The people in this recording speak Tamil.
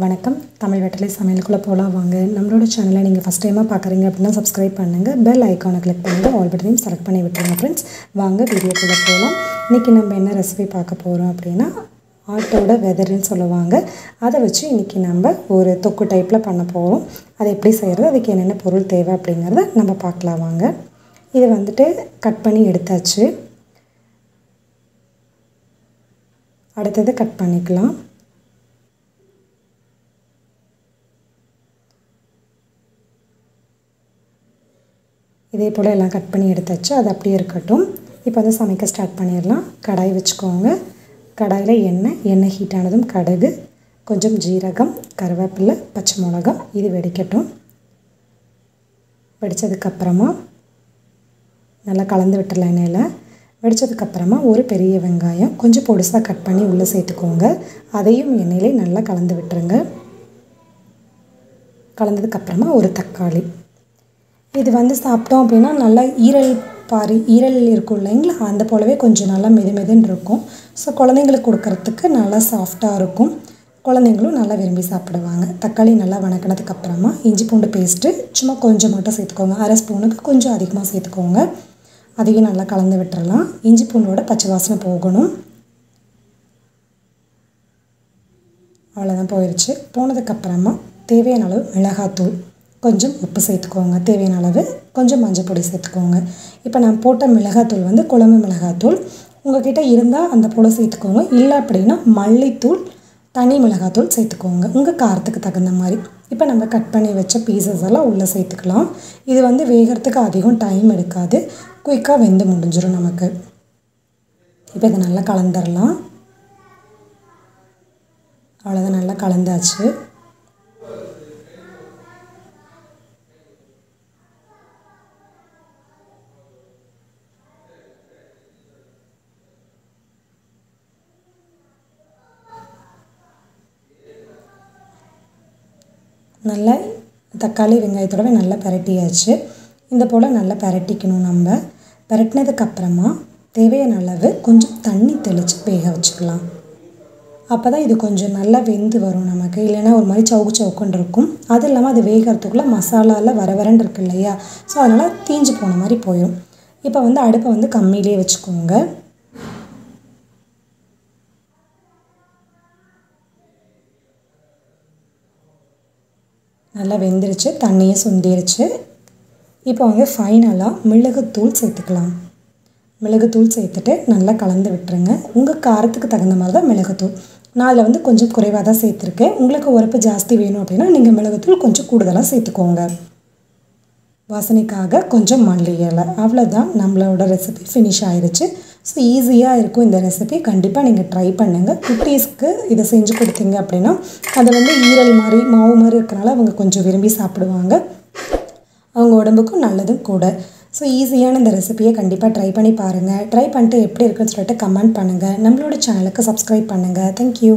வணக்கம் தமிழ் வெற்றிலை சமையலுக்குள்ள போலாம் வாங்க. நம்மளோட சேனலை நீங்கள் ஃபஸ்ட் டைமாக பார்க்குறீங்க அப்படின்னா சப்ஸ்கிரைப் பண்ணுங்கள், பெல் ஐக்கானை கிளிக் பண்ணுங்கள், ஆல் பட்டனையும் செலக்ட் பண்ணி விட்டுருங்க ஃப்ரெண்ட்ஸ். வாங்க வீடியோக்குள்ளே போகலாம். இன்றைக்கி நம்ம என்ன ரெசிபி பார்க்க போகிறோம் அப்படின்னா ஆட்டோட வெதர்ன்னு சொல்லுவாங்க. அதை வச்சு இன்றைக்கி நம்ம ஒரு தொக்கு டைப்பில் பண்ண போகிறோம். அதை எப்படி செய்கிறது, அதுக்கு என்னென்ன பொருள் தேவை அப்படிங்கிறத நம்ம பார்க்கலாம் வாங்க. இதை வந்துட்டு கட் பண்ணி எடுத்தாச்சு. அடுத்தது கட் பண்ணிக்கலாம். இதே போல் எல்லாம் கட் பண்ணி எடுத்தாச்சு. அது அப்படியே இருக்கட்டும். இப்போ வந்து சமைக்க ஸ்டார்ட் பண்ணிடலாம். கடாய் வச்சுக்கோங்க. கடாயில் எண்ணெய் ஹீட் ஆனதும் கடுகு, கொஞ்சம் ஜீரகம், கருவேப்பிலை, பச்சை மிளகா இது வெடிக்கட்டும். வெடித்ததுக்கப்புறமா நல்லா கலந்து விட்டுடலாம் எண்ணெயில். வெடித்ததுக்கப்புறமா ஒரு பெரிய வெங்காயம் கொஞ்சம் பொடிசாக கட் பண்ணி உள்ளே சேர்த்துக்கோங்க. அதையும் எண்ணெயிலே நல்லா கலந்து விட்டுருங்க. கலந்ததுக்கப்புறமா ஒரு தக்காளி. இது வந்து சாப்பிட்டோம் அப்படின்னா நல்லா ஈரல் இருக்கும் இல்லைங்களா, அந்த போலவே கொஞ்சம் நல்லா மெதுன்னு இருக்கும். ஸோ குழந்தைங்களுக்கு கொடுக்கறதுக்கு நல்லா சாஃப்டாக இருக்கும். குழந்தைங்களும் நல்லா விரும்பி சாப்பிடுவாங்க. தக்காளி நல்லா வணக்கினதுக்கப்புறமா இஞ்சி பூண்டு பேஸ்ட்டு சும்மா கொஞ்சம் மட்டும் சேர்த்துக்கோங்க. அரை ஸ்பூனுக்கு கொஞ்சம் அதிகமாக சேர்த்துக்கோங்க. அதையும் நல்லா கலந்து விட்டுறலாம். இஞ்சி பூண்டோட பச்சை வாசனை போகணும். அவ்வளோதான், போயிடுச்சு. போனதுக்கப்புறமா தேவையான அளவு மிளகாத்தூள், கொஞ்சம் உப்பு சேர்த்துக்கோங்க. தேவையான அளவு கொஞ்சம் மஞ்சள் பொடி சேர்த்துக்கோங்க. இப்போ நான் போட்ட மிளகாத்தூள் வந்து குழம்பு மிளகாத்தூள். உங்கள்கிட்ட இருந்தால் அந்த போல் சேர்த்துக்கோங்க. இல்லை அப்படின்னா மல்லித்தூள், தனி மிளகாத்தூள் சேர்த்துக்கோங்க உங்கள் காரத்துக்கு தகுந்த மாதிரி. இப்போ நம்ம கட் பண்ணி வச்ச பீசஸ் எல்லாம் உள்ளே சேர்த்துக்கலாம். இது வந்து வேகிறதுக்கு அதிகம் டைம் எடுக்காது, குயிக்காக வெந்து முடிஞ்சிடும் நமக்கு. இப்போ இதை நல்லா கலந்துடலாம். அவ்வளோதான், நல்லா கலந்தாச்சு. நல்லா தக்காளி வெங்காயத்தோடவே நல்லா பரட்டியாச்சு. இந்த போல் நல்லா பரட்டிக்கணும். நம்ம பரட்டினதுக்கப்புறமா தேவையான அளவு கொஞ்சம் தண்ணி தெளித்து வேக வச்சுக்கலாம். அப்போ தான் இது கொஞ்சம் நல்லா வெந்து வரும் நமக்கு. இல்லைன்னா ஒரு மாதிரி சவுக்குன்னு இருக்கும். அது இல்லாமல் அது வேகிறதுக்குள்ளே மசாலாவில் வரன்னு இருக்கு இல்லையா, ஸோ அதனால் தீஞ்சு போன மாதிரி போயிடும். இப்போ வந்து அடுப்பை வந்து கம்மியிலே வச்சுக்கோங்க. நல்லா வெந்துருச்சு, தண்ணியும் சுண்டிருச்சு. இப்போ வந்து ஃபைனலாக மிளகுத்தூள் சேர்த்துக்கலாம். மிளகுத்தூள் சேர்த்துட்டு நல்லா கலந்து விட்டுருங்க. உங்கள் காரத்துக்கு தகுந்த மாதிரி தான் மிளகுத்தூள். நான் அதில் வந்து கொஞ்சம் குறைவாக தான் சேர்த்துருக்கேன். உங்களுக்கு உரப்பு ஜாஸ்தி வேணும் அப்படின்னா நீங்கள் மிளகுத்தூள் கொஞ்சம் கூடுதலாக சேர்த்துக்கோங்க. வாசனைக்காக கொஞ்சம் மல்லி இலை. அவ்வளோதான், நம்மளோட ரெசிபி ஃபினிஷ் ஆயிடுச்சு. ஸோ ஈஸியாக இருக்கும் இந்த ரெசிபி. கண்டிப்பாக நீங்கள் ட்ரை பண்ணுங்கள். குட்டீஸ்க்கு இதை செஞ்சு கொடுத்தீங்க அப்படின்னா அதை வந்து ஈரல் மாதிரி மாவு மாதிரி இருக்கிறனால அவங்க கொஞ்சம் விரும்பி சாப்பிடுவாங்க. அவங்க உடம்புக்கும் நல்லதும் கூட. ஸோ ஈஸியான இந்த ரெசிபியை கண்டிப்பாக ட்ரை பண்ணி பாருங்கள். ட்ரை பண்ணிட்டு எப்படி இருக்குன்னு சொல்லிட்டு கமெண்ட் பண்ணுங்கள். நம்மளோட சேனலுக்கு சப்ஸ்கிரைப் பண்ணுங்கள். தேங்க்யூ.